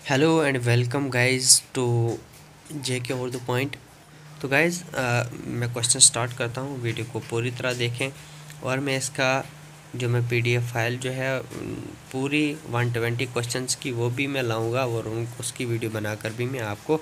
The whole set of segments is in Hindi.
Hello and welcome guys to JK over the point. तो गाइस मैं क्वेश्चन स्टार्ट करता हूँ, वीडियो को पूरी तरह देखें और मैं इसका जो मैं पीडीएफ फाइल जो है पूरी 120 क्वेश्चंस की वो भी मैं लाऊंगा और उसकी वीडियो बनाकर भी मैं आपको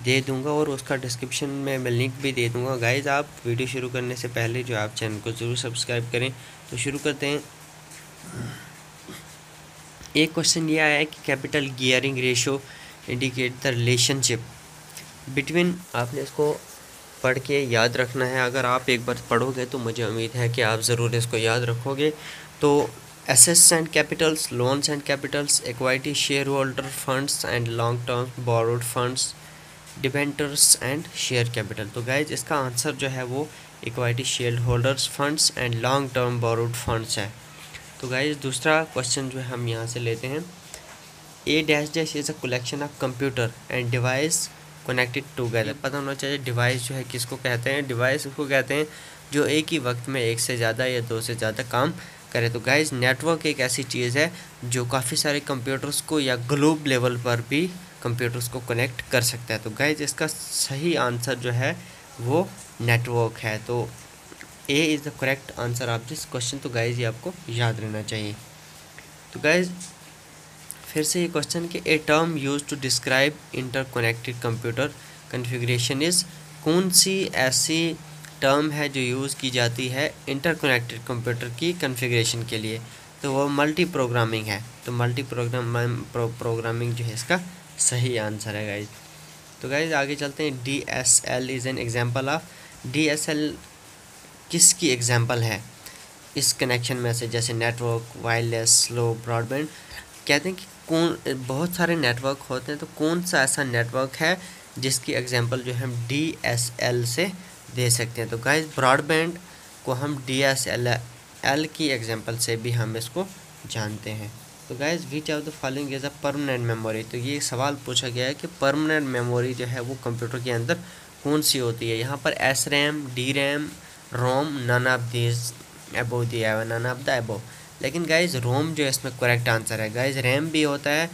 दे दूंगा और उसका डिस्क्रिप्शन में मैं लिंक भी दे दूंगा। गाइस आप वीडियो शुरू करने से पहले जो आप चैनल को ज़रूर सब्सक्राइब करें। तो शुरू करते हैं। एक क्वेश्चन ये आया है कि capital gearing ratio indicate the relationship between. आपने इसको पढ़ के याद रखना है। अगर आप एक बार पढ़ोगे तो मुझे उम्मीद है कि आप ज़रूर इसको याद रखोगे। तो assets and Capitals, loans and Capitals, equity, share holder funds and long term borrowed funds, debentures and share capital. तो गाइज इसका आंसर जो है वो equity, share holders funds and long term borrowed funds है। तो गाइज दूसरा क्वेश्चन जो है हम यहाँ से लेते हैं। A dash dash is a collection of computer and device connected together. पता होना चाहिए डिवाइस जो है किसको कहते हैं। डिवाइस उसको कहते हैं जो एक ही वक्त में एक से ज़्यादा या दो से ज़्यादा काम करे। तो गाइज नेटवर्क एक ऐसी चीज़ है जो काफ़ी सारे कंप्यूटर्स को या ग्लोब लेवल पर भी कंप्यूटर्स को कनेक्ट कर सकता है। तो गाइज इसका सही आंसर जो है वो नेटवर्क है। तो A is the correct answer of this question. तो गाइज ये आपको याद रहना चाहिए। तो गाइज फिर से ये क्वेश्चन कि a term use to describe interconnected computer configuration is. कौन सी ऐसी टर्म है जो यूज़ की जाती है इंटरकनेक्टेड कंप्यूटर की कॉन्फ़िगरेशन के लिए। तो वो मल्टी प्रोग्रामिंग है। तो मल्टी प्रोग्रामिंग जो है इसका सही आंसर है गाइज। तो गाइज आगे चलते हैं। D S L is an example of. D S L किसकी एग्जाम्पल है इस कनेक्शन में से, जैसे नेटवर्क, वायरलेस, स्लो, ब्रॉडबैंड। कहते हैं कि कौन, बहुत सारे नेटवर्क होते हैं तो कौन सा ऐसा नेटवर्क है जिसकी एग्जांपल जो हम DSL से दे सकते हैं। तो गाइस ब्रॉडबैंड को हम DSL की एग्जांपल से भी हम इसको जानते हैं। तो guys which of the following is a permanent memory. तो ये सवाल पूछा गया है कि परमानेंट मेमोरी जो है वो कंप्यूटर के अंदर कौन सी होती है। यहाँ पर SRAM, DRAM, ROM, none of this above दिया है, नन ऑफ द अबव। लेकिन गाइज रोम जो है इसमें करेक्ट आंसर है। गाइज रैम भी होता है,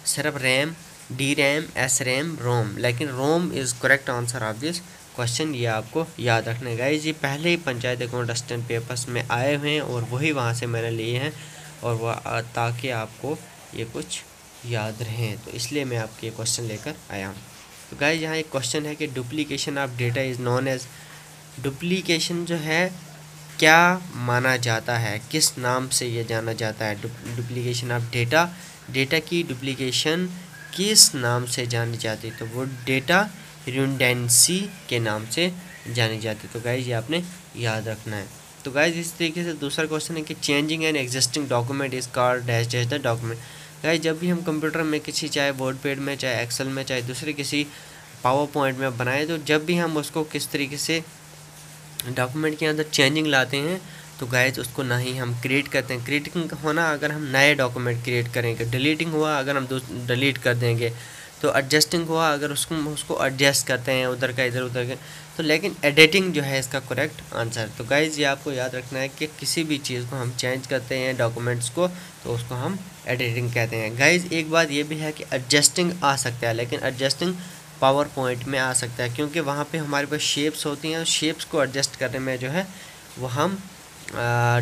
सिर्फ रैम, DRAM, SRAM, रोम, लेकिन ROM is correct answer of this question. ये आपको याद रखना है गाइज। ये पहले ही पंचायत अकाउंट असिस्टेंट पेपर्स में आए हुए हैं और वही वहाँ से मैंने लिए हैं और वह ताकि आपको ये कुछ याद रहें, तो इसलिए मैं आपके ये क्वेश्चन लेकर आया हूँ। तो गाइज यहाँ एक क्वेश्चन है कि duplication of data is known as. Duplication जो है क्या माना जाता है, किस नाम से ये जाना जाता है। डुप्लीकेशन ऑफ डेटा, डेटा की डुप्लीकेशन किस नाम से जानी जाती है। तो वो डेटा रिडंडेंसी के नाम से जानी जाती है। तो गाइज ये आपने याद रखना है। तो गाइज इस तरीके से दूसरा क्वेश्चन है कि changing an existing document is called dash dash the document. Guys जब भी हम कंप्यूटर में किसी, चाहे वर्ड पैड में, चाहे एक्सेल में, चाहे दूसरे किसी पावर पॉइंट में बनाए, तो जब भी हम उसको किस तरीके से डॉक्यूमेंट के अंदर चेंजिंग लाते हैं तो गाइज उसको ना ही हम क्रिएट करते हैं। क्रिएटिंग होना अगर हम नए डॉक्यूमेंट क्रिएट करेंगे, डिलीटिंग हुआ अगर हम डिलीट कर देंगे, तो एडजस्टिंग हुआ अगर उसको एडजस्ट करते हैं उधर का इधर उधर के। तो लेकिन एडिटिंग जो है इसका करेक्ट आंसर। तो गाइज ये आपको याद रखना है कि किसी भी चीज़ को हम चेंज करते हैं डॉक्यूमेंट्स को तो उसको हम एडिटिंग कहते हैं। गाइज एक बात ये भी है कि एडजस्टिंग आ सकता है, लेकिन एडजस्टिंग पावर पॉइंट में आ सकता है क्योंकि वहाँ पे हमारे पास शेप्स होती हैं। शेप्स को एडजस्ट करने में जो है वो हम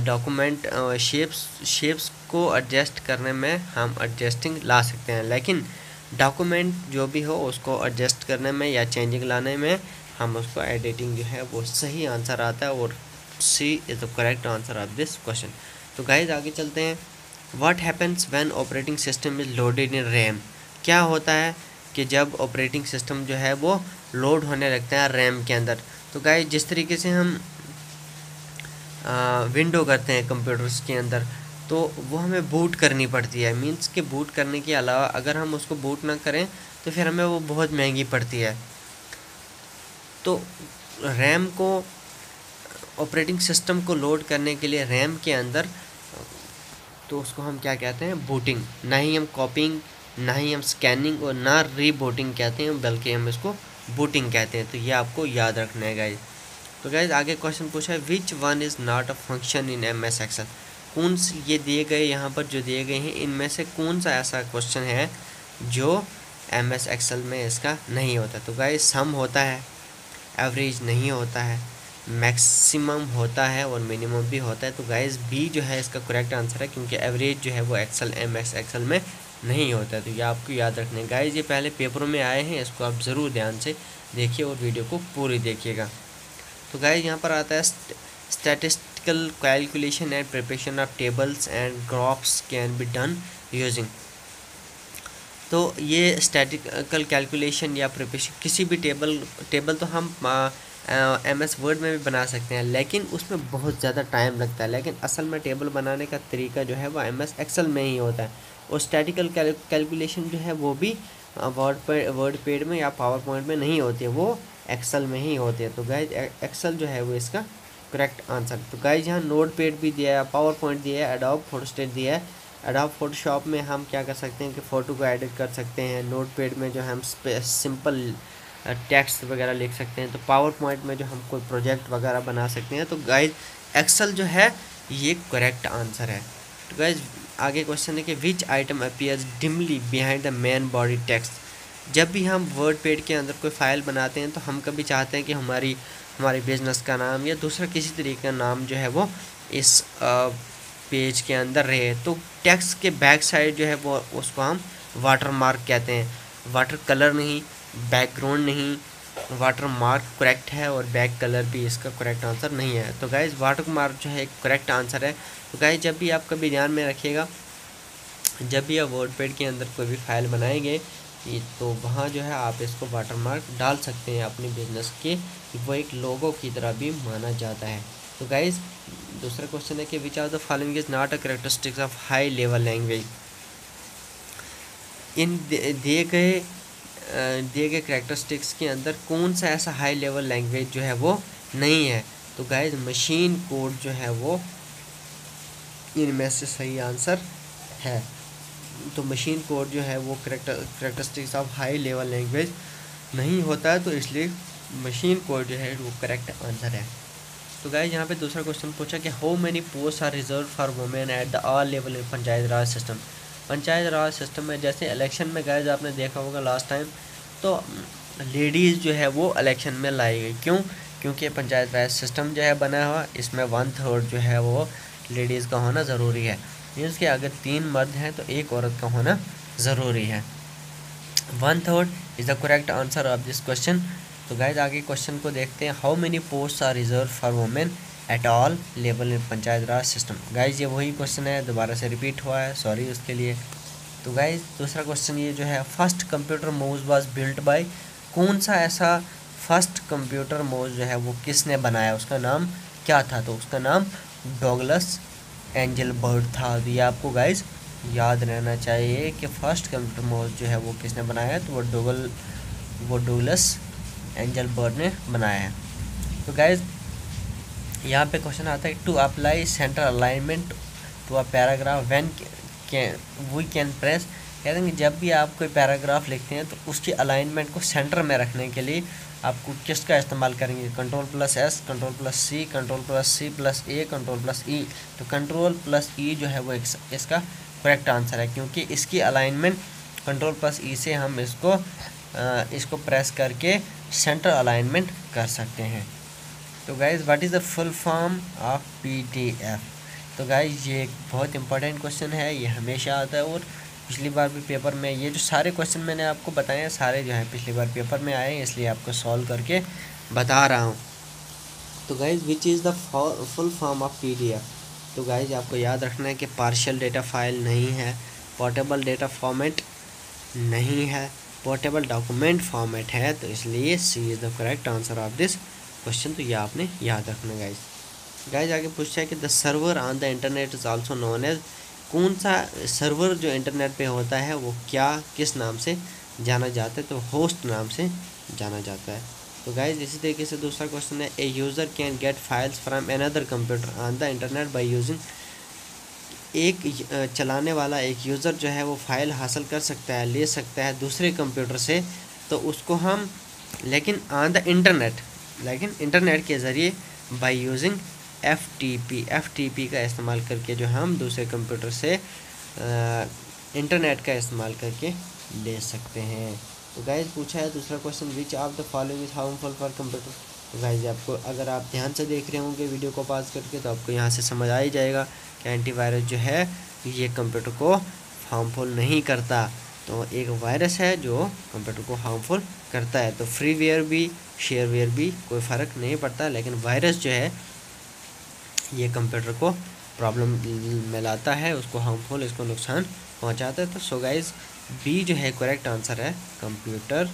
डॉक्यूमेंट शेप्स को एडजस्ट करने में हम एडजस्टिंग ला सकते हैं, लेकिन डॉक्यूमेंट जो भी हो उसको एडजस्ट करने में या चेंजिंग लाने में हम उसको एडिटिंग जो है वो सही आंसर आता है और C is the correct answer of this question. तो गाइज आगे चलते हैं। What happens when operating system is loaded in RAM. क्या होता है कि जब ऑपरेटिंग सिस्टम जो है वो लोड होने लगता है रैम के अंदर। तो गाइस जिस तरीके से हम विंडो करते हैं कंप्यूटर्स के अंदर तो वो हमें बूट करनी पड़ती है। मींस कि बूट करने के अलावा अगर हम उसको बूट ना करें तो फिर हमें वो बहुत महंगी पड़ती है। तो रैम को, ऑपरेटिंग सिस्टम को लोड करने के लिए रैम के अंदर, तो उसको हम क्या कहते हैं, बूटिंग। ना ही हम कॉपिंग, ना ही हम स्कैनिंग और ना रीबूटिंग कहते हैं, बल्कि हम इसको बूटिंग कहते हैं। तो ये आपको याद रखना है गाइज। तो गाइज आगे क्वेश्चन पूछा है which one is not a function in MS Excel. ये दिए गए यहाँ पर जो दिए गए हैं इनमें से कौन सा ऐसा क्वेश्चन है जो MS एक्सेल में इसका नहीं होता। तो गाइस सम होता है, एवरेज नहीं होता है, मैक्सिमम होता है और मिनिमम भी होता है। तो गाइस बी जो है इसका करेक्ट आंसर है, क्योंकि एवरेज जो है वो एक्सेल MS एक्सेल में नहीं होता है। तो ये आपको याद रखना है गाइस, ये पहले पेपरों में आए हैं, इसको आप ज़रूर ध्यान से देखिए और वीडियो को पूरी देखिएगा। तो गाइस यहाँ पर आता है statistical calculation and preparation of tables and graphs can be done using. तो ये स्टैटिस्टिकल कैलकुलेशन या प्रिपरेशन किसी भी टेबल तो हम MS वर्ड में भी बना सकते हैं, लेकिन उसमें बहुत ज़्यादा टाइम लगता है। लेकिन असल में टेबल बनाने का तरीका जो है वो MS एक्सेल में ही होता है। और स्टैटिकल कैलकुलेशन जो है वो भी वर्ड पेड में या पावर पॉइंट में नहीं होती है, वो एक्सेल में ही होती है। तो गाइज एक्सेल जो है वो इसका करेक्ट आंसर। तो गाइज यहाँ नोट पेड भी दिया है, पावर पॉइंट दिया है, एडोब फोटोस्टेट दिया है। एडोब फोटोशॉप में हम क्या कर सकते हैं कि फ़ोटो को एडिट कर सकते हैं। नोट पेड में जो हम सिंपल टेक्स्ट वगैरह लिख सकते हैं। तो पावर पॉइंट में जो हम कोई प्रोजेक्ट वगैरह बना सकते हैं। तो गाइज एक्सेल जो है ये करेक्ट आंसर है। तो गाइज आगे क्वेश्चन है कि विच item appears dimly behind the main body text. जब भी हम वर्ड पेड के अंदर कोई फाइल बनाते हैं तो हम कभी चाहते हैं कि हमारी बिजनेस का नाम या दूसरा किसी तरीके का नाम जो है वो इस पेज के अंदर रहे। तो टेक्स्ट के बैक साइड जो है वो उसको हम वाटर मार्क कहते हैं। वाटर कलर नहीं, बैकग्राउंड नहीं, वाटर मार्क करेक्ट है और बैक कलर भी इसका करेक्ट आंसर नहीं है। तो गाइज वाटर मार्क जो है एक करेक्ट आंसर है। तो गाइज जब भी आप कभी ध्यान में रखिएगा, जब भी आप वर्ड पैड के अंदर कोई भी फाइल बनाएंगे तो वहाँ जो है आप इसको वाटर मार्क डाल सकते हैं अपनी बिजनेस के, वो एक लोगो की तरह भी माना जाता है। तो गाइज दूसरा क्वेश्चन है कि which are the following is not a characteristics of high level language. इन दिए गए कैरेक्टरिस्टिक्स के अंदर कौन सा ऐसा हाई लेवल लैंग्वेज जो है वो नहीं है। तो गाइज मशीन कोड जो है वो इनमें से सही आंसर है। तो मशीन कोड जो है वो characteristics of high level language नहीं होता है, तो इसलिए मशीन कोड जो है वो करेक्ट आंसर है। तो गाइज यहाँ पे दूसरा क्वेश्चन पूछा कि how many post are reserve for women at the all level in panchayat Raj system. Panchayat Raj system में जैसे इलेक्शन में गाइज आपने देखा होगा लास्ट टाइम, तो लेडीज़ जो है वो इलेक्शन में लाई गई। क्यों? क्योंकि पंचायत राज सिस्टम जो है बना हुआ, इसमें 1/3 जो है वो लेडीज़ का होना ज़रूरी है। मीन्स कि अगर 3 मर्द हैं तो 1 औरत का होना ज़रूरी है। 1/3 is the correct answer of this question. तो गाइज आगे क्वेश्चन को देखते हैं। How many post are reserve for women at all level in panchayat Raj system. Guys ये वही क्वेश्चन है, दोबारा से रिपीट हुआ है, सॉरी उसके लिए। तो गाइज दूसरा क्वेश्चन ये जो है, first computer mouse was built by. कौन सा ऐसा फर्स्ट कंप्यूटर माउस जो है वो किसने बनाया, उसका नाम क्या था? तो उसका नाम डॉगलस एंजलबर्ट था। तो ये आपको गाइज याद रहना चाहिए कि फर्स्ट कंप्यूटर माउस जो है वो किसने बनाया है, तो वो डॉगलस एंजलबर्ट ने बनाया है। तो गाइज यहाँ पे क्वेश्चन आता है to apply centre alignment to a paragraph when we can press. कहते हैं कि जब भी आप कोई पैराग्राफ लिखते हैं तो उसकी अलाइनमेंट को सेंटर में रखने के लिए आपको किसका इस्तेमाल करेंगे? Ctrl+S, Ctrl+C, Ctrl+C+A, Ctrl+E। तो Ctrl+E जो है वो इसका करेक्ट आंसर है, क्योंकि इसकी अलाइनमेंट Ctrl+E से हम इसको प्रेस करके सेंटर अलाइनमेंट कर सकते हैं। तो guys what is the full form of PDF। तो गाइज़ ये एक बहुत इंपॉर्टेंट क्वेश्चन है, ये हमेशा आता है और पिछली बार भी पेपर में ये जो सारे क्वेश्चन मैंने आपको बताए हैं सारे जो हैं पिछली बार पेपर में आए हैं, इसलिए आपको सॉल्व करके बता रहा हूँ। तो guys which is the full form of PDF। तो गाइज़ आपको याद रखना है कि पार्शियल डेटा फाइल नहीं है, पोर्टेबल डेटा फॉर्मेट नहीं है, पोर्टेबल डॉक्यूमेंट फॉर्मेट है। तो इसलिए C is the correct answer of this question. तो ये आपने याद रखना गाइज़ आगे पूछा है कि the server on the internet is also known as. कौन सा सर्वर जो इंटरनेट पे होता है वो किस नाम से जाना जाता है? तो होस्ट नाम से जाना जाता है। तो गाइज इसी तरीके से दूसरा क्वेश्चन है, ए user can get files from another computer on the internet by using. एक चलाने वाला एक यूज़र जो है वो फाइल हासिल कर सकता है, ले सकता है दूसरे कंप्यूटर से, तो उसको हम लेकिन ऑन द इंटरनेट, लेकिन इंटरनेट के ज़रिए बाय यूजिंग FTP का इस्तेमाल करके जो हम दूसरे कंप्यूटर से इंटरनेट का इस्तेमाल करके ले सकते हैं। तो गाइज पूछा है दूसरा question, which of the following is harmful for computer. तो गाइज आपको, अगर आप ध्यान से देख रहे होंगे वीडियो को पॉज करके, तो आपको यहाँ से समझ आ ही जाएगा कि एंटीवायरस जो है ये कंप्यूटर को हार्मफुल नहीं करता। तो एक वायरस है जो कंप्यूटर को हार्मफुल करता है। तो फ्रीवेयर भी शेयरवेयर भी कोई फ़र्क नहीं पड़ता, लेकिन वायरस जो है ये कंप्यूटर को प्रॉब्लम में लाता है, उसको हार्मफुल, इसको नुकसान पहुंचाता है। तो सो गाइस बी जो है करेक्ट आंसर है, computer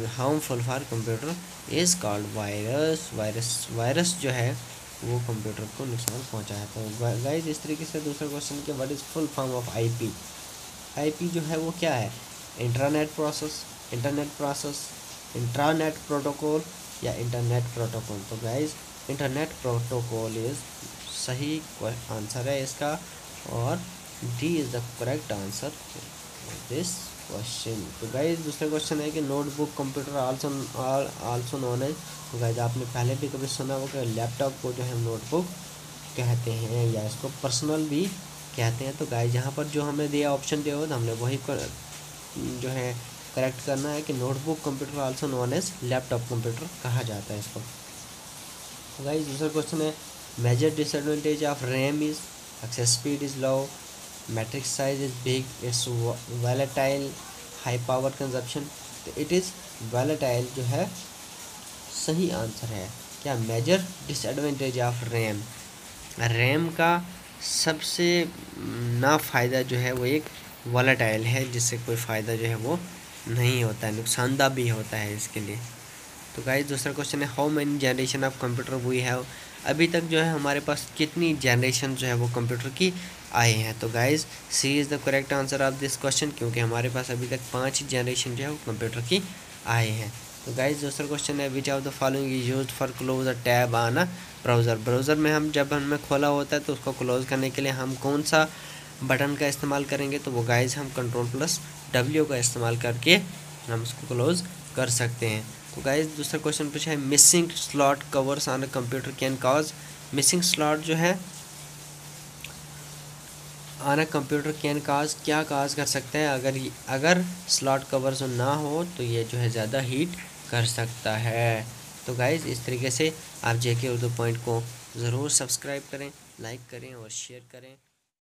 harmful for computer is called virus. Virus जो है वो कंप्यूटर को नुकसान पहुंचाता है। गाइस इस तरीके से दूसरा क्वेश्चन कि what is full form of IP. IP जो है वो क्या है, इंटरनेट प्रोसेस, इंट्रानेट प्रोटोकॉल या इंटरनेट प्रोटोकॉल। तो गाइस इंटरनेट प्रोटोकॉल इज सही आंसर है इसका, और D is the correct answer this question. तो गाइस दूसरा क्वेश्चन है कि notebook computer also known as. तो गाइस आपने पहले भी कभी सुना होगा कि लैपटॉप को जो है नोटबुक कहते हैं, या इसको पर्सनल भी कहते हैं। तो गाइस यहाँ पर जो हमें दिया ऑप्शन दिया हो, तो हमने वही जो है करेक्ट करना है कि notebook computer also known as laptop computer कहा जाता है इसको। तो गाइस दूसरा क्वेश्चन है, major disadvantage of RAM is access speed is low, matrix size is big, it's volatile, high power consumption. तो इट इज़ वॉलेटाइल जो है सही आंसर है। क्या major disadvantage of RAM, RAM का सबसे ना फ़ायदा जो है वो एक वॉलेटाइल है, जिससे कोई फ़ायदा जो है वो नहीं होता है, नुकसानदा भी होता है इसके लिए। तो गाइस दूसरा क्वेश्चन है, how many generation of computer we have. अभी तक जो है हमारे पास कितनी जनरेशन जो है वो कंप्यूटर की आए हैं। तो guys C is the correct answer of this question, क्योंकि हमारे पास अभी तक 5 जनरेशन जो है वो कंप्यूटर की आए हैं। तो गाइस दूसरा क्वेश्चन है, which of the following is used for close a tab on a browser. Browser में हम जब हमें खोला होता है तो उसको क्लोज़ करने के लिए हम कौन सा बटन का इस्तेमाल करेंगे। तो वो गाइस हम Ctrl+W का इस्तेमाल करके हम उसको क्लोज़ कर सकते हैं। तो गाइस दूसरा क्वेश्चन पूछा है, missing slot covers on a computer can cause. Missing slot जो है on a computer can cause, क्या काज कर सकता है, अगर स्लॉट कवर जो ना हो तो ये जो है ज़्यादा हीट कर सकता है। तो गाइज़ इस तरीके से आप जेके उर्दू पॉइंट को ज़रूर सब्सक्राइब करें, लाइक करें और शेयर करें।